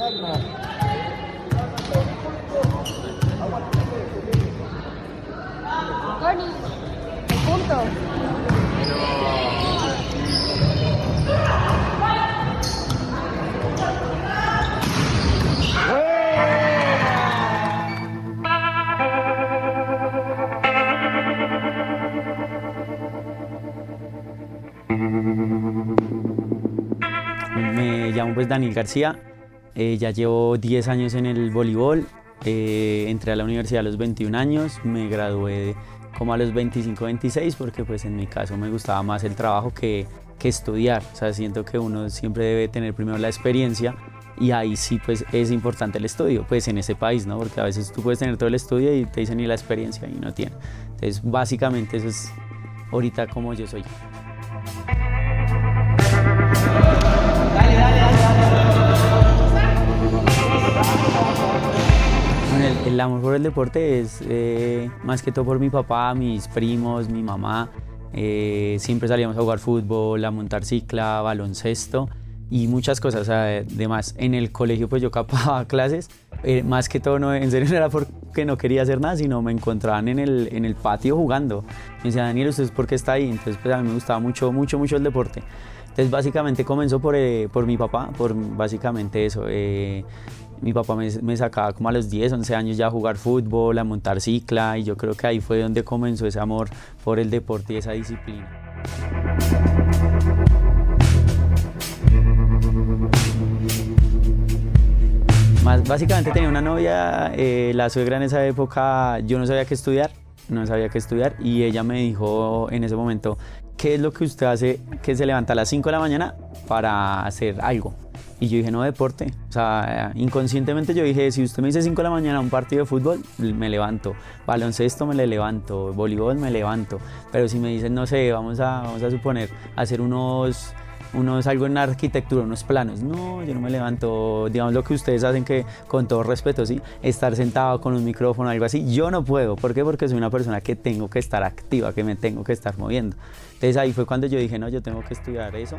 Tony, punto. Me llamo pues Daniel García, ya llevo 10 años en el voleibol, entré a la universidad a los 21 años, me gradué como a los 25, 26 porque pues en mi caso me gustaba más el trabajo que estudiar, o sea, siento que uno siempre debe tener primero la experiencia y ahí sí pues es importante el estudio, pues en ese país, ¿no? Porque a veces tú puedes tener todo el estudio y te dicen ni la experiencia y no tiene. Entonces básicamente eso es ahorita como yo soy. Bueno, el amor por el deporte es más que todo por mi papá, mis primos, mi mamá. Siempre salíamos a jugar fútbol, a montar cicla, baloncesto y muchas cosas. Además, en el colegio pues yo capaba clases. Más que todo, no, en serio no era porque no quería hacer nada, sino me encontraban en el patio jugando. Me decía, Daniel, ¿usted por qué está ahí? Entonces pues a mí me gustaba mucho el deporte. Entonces básicamente comenzó por mi papá, por básicamente eso. Mi papá me sacaba como a los 10, 11 años ya a jugar fútbol, a montar cicla y yo creo que ahí fue donde comenzó ese amor por el deporte y esa disciplina. Básicamente tenía una novia, la suegra en esa época, yo no sabía qué estudiar y ella me dijo en ese momento, ¿qué es lo que usted hace que se levanta a las 5 de la mañana para hacer algo? Y yo dije, no, deporte. O sea, inconscientemente yo dije, si usted me dice 5 de la mañana un partido de fútbol, me levanto. Baloncesto me le levanto, voleibol me levanto. Pero si me dicen, no sé, vamos a suponer, hacer algo en arquitectura, unos planos. No, yo no me levanto, digamos lo que ustedes hacen que, con todo respeto, ¿sí? Estar sentado con un micrófono, algo así, yo no puedo. ¿Por qué? Porque soy una persona que tengo que estar activa, que me tengo que estar moviendo. Entonces ahí fue cuando yo dije, no, yo tengo que estudiar eso.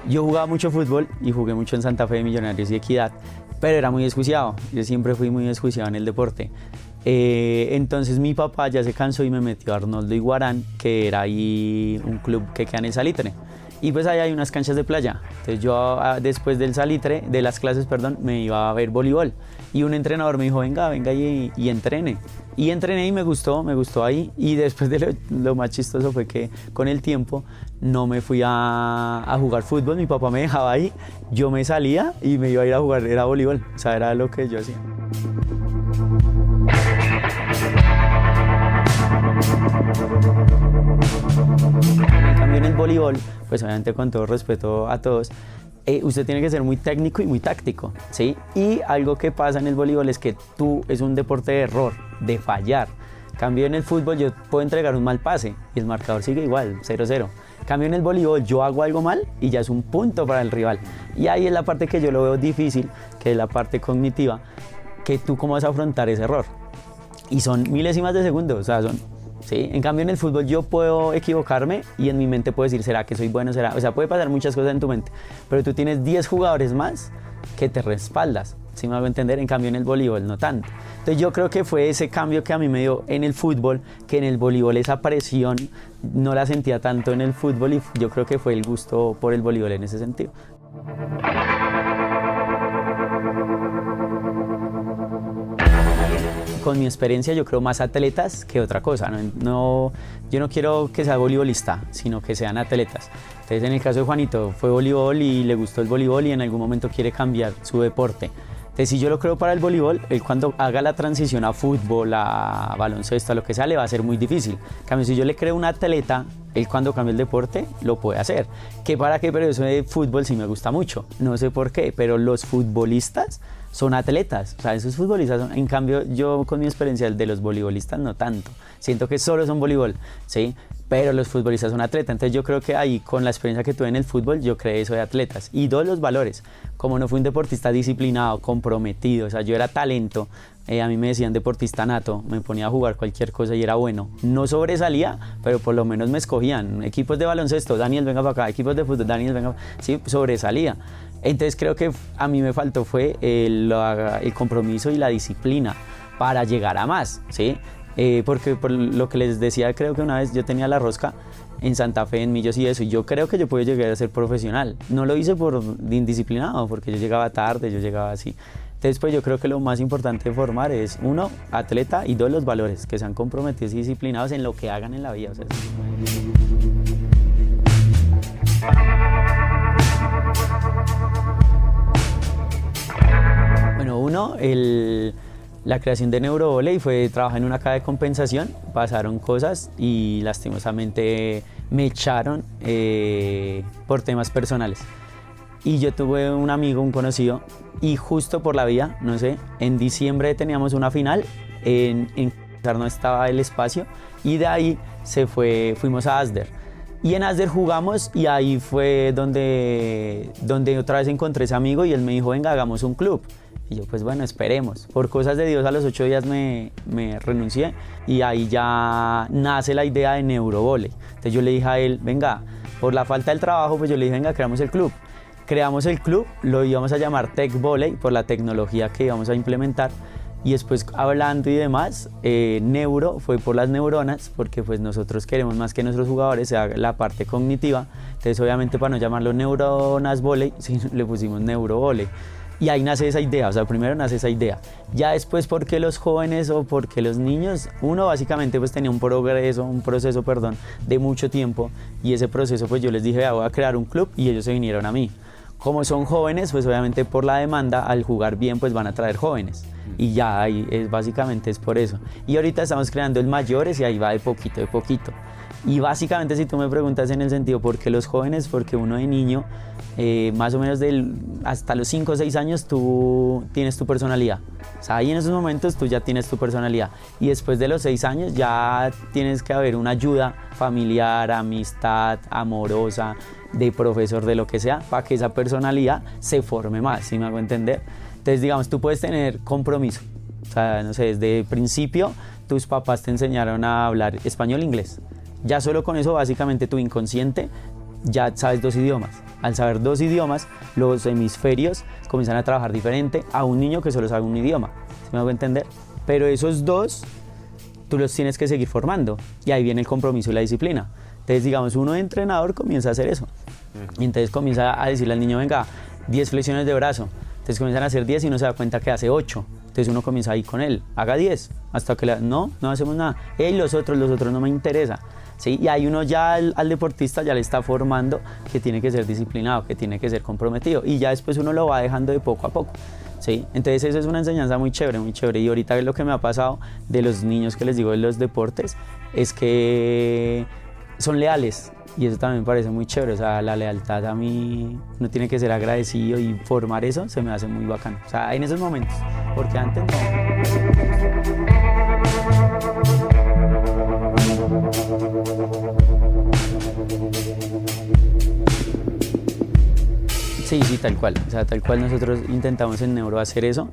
Yo jugaba mucho fútbol y jugué mucho en Santa Fe, Millonarios y Equidad, pero era muy desjuiciado. Yo siempre fui muy desjuiciado en el deporte. Entonces mi papá ya se cansó y me metió a Arnoldo Iguarán, que era ahí un club que queda en el Salitre. Y pues ahí hay unas canchas de playa. Entonces yo después del Salitre, de las clases, perdón, me iba a ver voleibol. Y un entrenador me dijo, venga y entrene. Y entrené y me gustó ahí. Y después de lo más chistoso fue que con el tiempo no me fui a jugar fútbol. Mi papá me dejaba ahí, yo me salía y me iba a ir a jugar, era voleibol. O sea, era lo que yo hacía. En cambio en el voleibol, pues obviamente con todo respeto a todos, usted tiene que ser muy técnico y muy táctico, ¿sí? Y algo que pasa en el voleibol es que es un deporte de error, de fallar. Cambio en el fútbol yo puedo entregar un mal pase y el marcador sigue igual, 0-0. Cambio en el voleibol yo hago algo mal y ya es un punto para el rival. Y ahí es la parte que yo lo veo difícil, que es la parte cognitiva, que tú cómo vas a afrontar ese error. Y son milésimas de segundo, o sea, ¿sí? En cambio en el fútbol yo puedo equivocarme y en mi mente puedo decir, ¿será que soy bueno? O sea, puede pasar muchas cosas en tu mente, pero tú tienes 10 jugadores más que te respaldas, ¿sí me hago entender? En cambio en el voleibol no tanto. Entonces yo creo que fue ese cambio que a mí me dio en el fútbol, que en el voleibol esa presión no la sentía tanto en el fútbol y yo creo que fue el gusto por el voleibol en ese sentido. Con mi experiencia yo creo más atletas que otra cosa. Yo no quiero que sea voleibolista, sino que sean atletas. Entonces en el caso de Juanito fue voleibol y le gustó el voleibol y en algún momento quiere cambiar su deporte. Entonces si yo lo creo para el voleibol, él cuando haga la transición a fútbol, a baloncesto, a lo que sea, le va a ser muy difícil. En cambio, si yo le creo un atleta, él cuando cambie el deporte lo puede hacer. ¿Qué para qué? Pero eso de fútbol sí me gusta mucho. No sé por qué, pero los futbolistas son atletas, o sea, esos futbolistas son, en cambio yo con mi experiencia de los voleibolistas no tanto, siento que solo son voleibol, ¿sí? pero los futbolistas son atletas. Entonces yo creo que ahí, con la experiencia que tuve en el fútbol, yo creé eso de atletas. Y dos, los valores. Como no fui un deportista disciplinado, comprometido, o sea, yo era talento, a mí me decían deportista nato, me ponía a jugar cualquier cosa y era bueno. No sobresalía, pero por lo menos me escogían. Equipos de baloncesto, Daniel, venga para acá. Equipos de fútbol, Daniel, venga. Sí, sobresalía. Entonces creo que a mí me faltó fue el compromiso y la disciplina para llegar a más, ¿sí? Porque por lo que les decía, creo que una vez yo tenía la rosca en Santa Fe, en Millos y eso, y yo creo que yo pude llegar a ser profesional. No lo hice por indisciplinado, porque yo llegaba tarde, yo llegaba así. Entonces, pues yo creo que lo más importante de formar es, uno, atleta, y dos, los valores, que sean comprometidos y disciplinados en lo que hagan en la vida. O sea, bueno, uno, la creación de Neurovoley fue trabajar en una caja de compensación, pasaron cosas y lastimosamente me echaron por temas personales. Y yo tuve un amigo, un conocido, y justo por la vía, no sé, en diciembre teníamos una final, en no estaba el espacio, y de ahí fuimos a Asder. Y en Asder jugamos y ahí fue donde otra vez encontré ese amigo y él me dijo, venga, hagamos un club. Y yo, pues bueno, esperemos. Por cosas de Dios, a los 8 días me renuncié y ahí ya nace la idea de Neurovoley. Entonces yo le dije a él, venga, por la falta del trabajo, pues yo le dije, venga, creamos el club. Creamos el club, lo íbamos a llamar Tech Volley por la tecnología que íbamos a implementar. Y después, hablando y demás, neuro fue por las neuronas, porque pues nosotros queremos más que nuestros jugadores sea la parte cognitiva. Entonces, obviamente, para no llamarlo neuronas volley, sí, le pusimos neurovolley. Y ahí nace esa idea, o sea, primero nace esa idea. Ya después, ¿por qué los jóvenes o por qué los niños? Uno, básicamente, pues tenía un proceso, de mucho tiempo. Y ese proceso, pues yo les dije, voy a crear un club, y ellos se vinieron a mí. Como son jóvenes, pues obviamente por la demanda, al jugar bien, pues van a traer jóvenes. Y ya ahí básicamente es por eso. Y ahorita estamos creando el mayores y ahí va de poquito, de poquito. Y básicamente, si tú me preguntas en el sentido por qué los jóvenes, porque uno de niño, más o menos hasta los 5 o 6 años, tú tienes tu personalidad. O sea, ahí en esos momentos tú ya tienes tu personalidad. Y después de los 6 años ya tienes que haber una ayuda familiar, amistad, amorosa, de profesor, de lo que sea, para que esa personalidad se forme más, ¿sí me hago entender? Entonces, digamos, tú puedes tener compromiso. O sea, no sé, desde el principio tus papás te enseñaron a hablar español e inglés. Ya solo con eso, básicamente, tu inconsciente ya sabes 2 idiomas. Al saber 2 idiomas, los hemisferios comienzan a trabajar diferente a un niño que solo sabe un idioma. ¿Sí me hago entender? Pero esos 2, tú los tienes que seguir formando. Y ahí viene el compromiso y la disciplina. Entonces, digamos, uno de entrenador comienza a hacer eso. Y entonces comienza a decirle al niño, venga, 10 flexiones de brazo. Entonces comienzan a hacer 10 y uno se da cuenta que hace 8. Entonces uno comienza ahí con él, haga 10, hasta que no hacemos nada. Los otros no me interesa. ¿Sí? Y ahí uno ya al deportista ya le está formando que tiene que ser disciplinado, que tiene que ser comprometido. Y ya después uno lo va dejando de poco a poco. ¿Sí? Entonces eso es una enseñanza muy chévere, muy chévere. Y ahorita lo que me ha pasado de los niños que les digo de los deportes es que son leales. Y eso también me parece muy chévere, o sea, la lealtad a mí, uno tiene que ser agradecido y formar eso se me hace muy bacano. O sea, en esos momentos, porque antes no. Sí, tal cual. O sea, tal cual nosotros intentamos en Neuro hacer eso.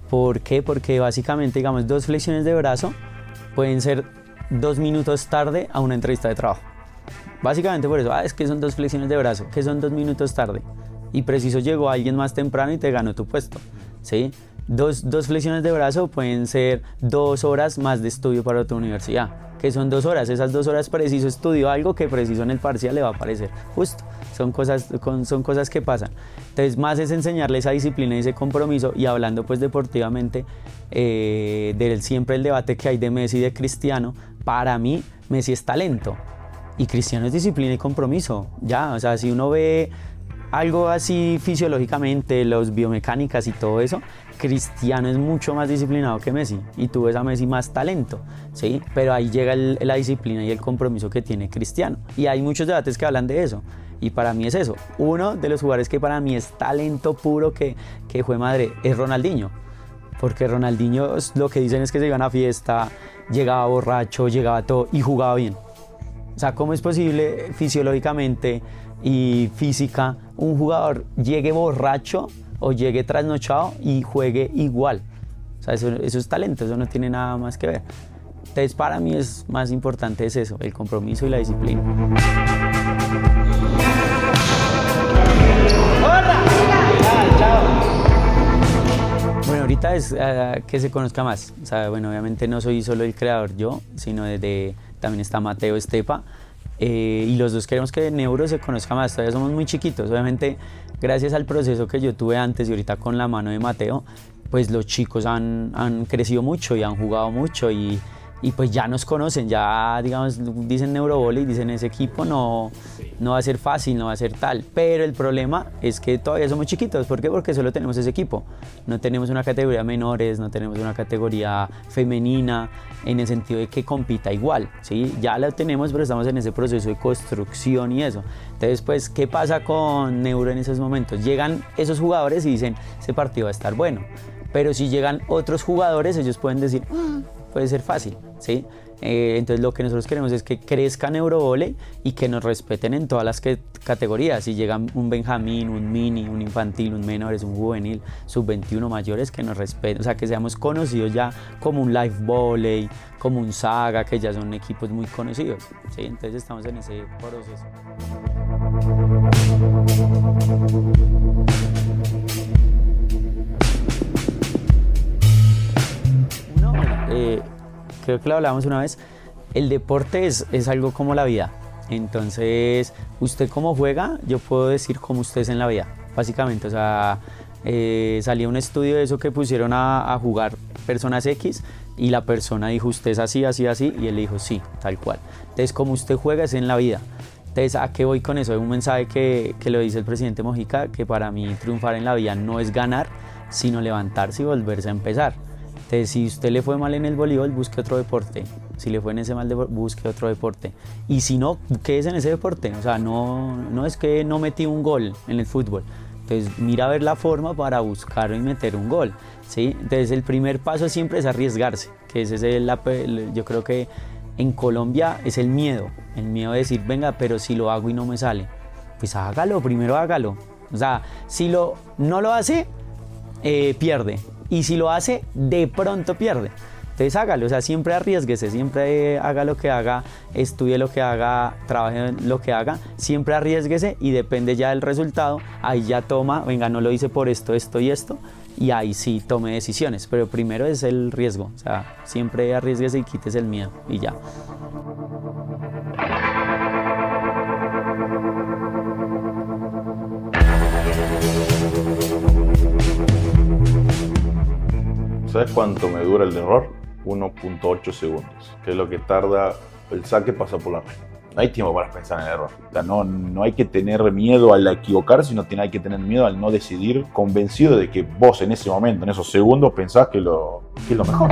¿Por qué? Porque básicamente, digamos, 2 flexiones de brazo pueden ser 2 minutos tarde a una entrevista de trabajo. Básicamente por eso, es que son 2 flexiones de brazo, que son 2 minutos tarde. Y preciso llegó alguien más temprano y te ganó tu puesto, ¿sí? 2 flexiones de brazo pueden ser 2 horas más de estudio para tu universidad, que son 2 horas. Esas 2 horas preciso estudió algo que preciso en el parcial le va a aparecer, justo. Son cosas que pasan. Entonces, más es enseñarle esa disciplina y ese compromiso. Y hablando pues deportivamente, siempre el debate que hay de Messi y de Cristiano, para mí Messi es talento. Y Cristiano es disciplina y compromiso, ya, o sea, si uno ve algo así fisiológicamente, los biomecánicas y todo eso, Cristiano es mucho más disciplinado que Messi y tú ves a Messi más talento, ¿sí? Pero ahí llega la disciplina y el compromiso que tiene Cristiano. Y hay muchos debates que hablan de eso y para mí es eso. Uno de los jugadores que para mí es talento puro que fue madre es Ronaldinho. Porque Ronaldinho lo que dicen es que se iba a una fiesta, llegaba borracho, llegaba todo y jugaba bien. O sea, ¿cómo es posible fisiológicamente y física un jugador llegue borracho o llegue trasnochado y juegue igual? O sea, eso es talento, eso no tiene nada más que ver. Entonces, para mí es más importante es eso, el compromiso y la disciplina. Bueno, ahorita es que se conozca más. O sea, bueno, obviamente no soy solo el creador yo, sino también está Mateo Estepa. Y los dos queremos que Neuro se conozca más. Todavía somos muy chiquitos. Obviamente, gracias al proceso que yo tuve antes y ahorita con la mano de Mateo, pues los chicos han crecido mucho y han jugado mucho y pues ya nos conocen, ya digamos, dicen Neurovóley, dicen ese equipo no va a ser fácil, no va a ser tal, pero el problema es que todavía somos chiquitos. ¿Por qué? Porque solo tenemos ese equipo, no tenemos una categoría menores, no tenemos una categoría femenina en el sentido de que compita igual, ¿sí? Ya la tenemos, pero estamos en ese proceso de construcción y eso. Entonces, pues, ¿qué pasa con Neuro en esos momentos? Llegan esos jugadores y dicen, ese partido va a estar bueno, pero si llegan otros jugadores, ellos pueden decir, puede ser fácil, ¿sí? Entonces lo que nosotros queremos es que crezca Neurovóley y que nos respeten en todas las categorías. Si llega un Benjamín, un Mini, un infantil, un menores, un juvenil, sub-21 mayores, que nos respeten, o sea, que seamos conocidos ya como un Live Volley, como un Saga, que ya son equipos muy conocidos, ¿sí? Entonces estamos en ese proceso. Creo que lo hablamos una vez, el deporte es algo como la vida. Entonces, usted cómo juega, yo puedo decir cómo usted es en la vida, básicamente. O sea, salía un estudio de eso que pusieron a jugar personas X y la persona dijo, usted es así, así, así, y él le dijo, sí, tal cual. Entonces, como usted juega es en la vida. Entonces, ¿a qué voy con eso? Hay un mensaje que lo dice el presidente Mojica, que para mí triunfar en la vida no es ganar, sino levantarse y volverse a empezar. Entonces, si usted le fue mal en el voleibol, busque otro deporte. Si le fue en ese mal, busque otro deporte. Y si no, quédese en ese deporte. O sea, no es que no metí un gol en el fútbol. Entonces, mira a ver la forma para buscar y meter un gol, ¿sí? Entonces, el primer paso siempre es arriesgarse, que ese es yo creo que en Colombia es el miedo de decir, venga, pero si lo hago y no me sale, pues hágalo, primero hágalo. O sea, si no lo hace, pierde. Y si lo hace, de pronto pierde. Entonces hágalo, o sea, siempre arriésguese, siempre haga lo que haga, estudie lo que haga, trabaje en lo que haga, siempre arriésguese y depende ya del resultado, ahí ya toma, venga, no lo hice por esto, esto y esto, y ahí sí tome decisiones, pero primero es el riesgo, o sea, siempre arriésguese y quítese el miedo y ya. ¿Sabes cuánto me dura el error? 1.8 segundos, que es lo que tarda el saque pasar por la red. No hay tiempo para pensar en el error. O sea, no hay que tener miedo al equivocarse, sino hay que tener miedo al no decidir, convencido de que vos en ese momento, en esos segundos, pensás que es lo mejor.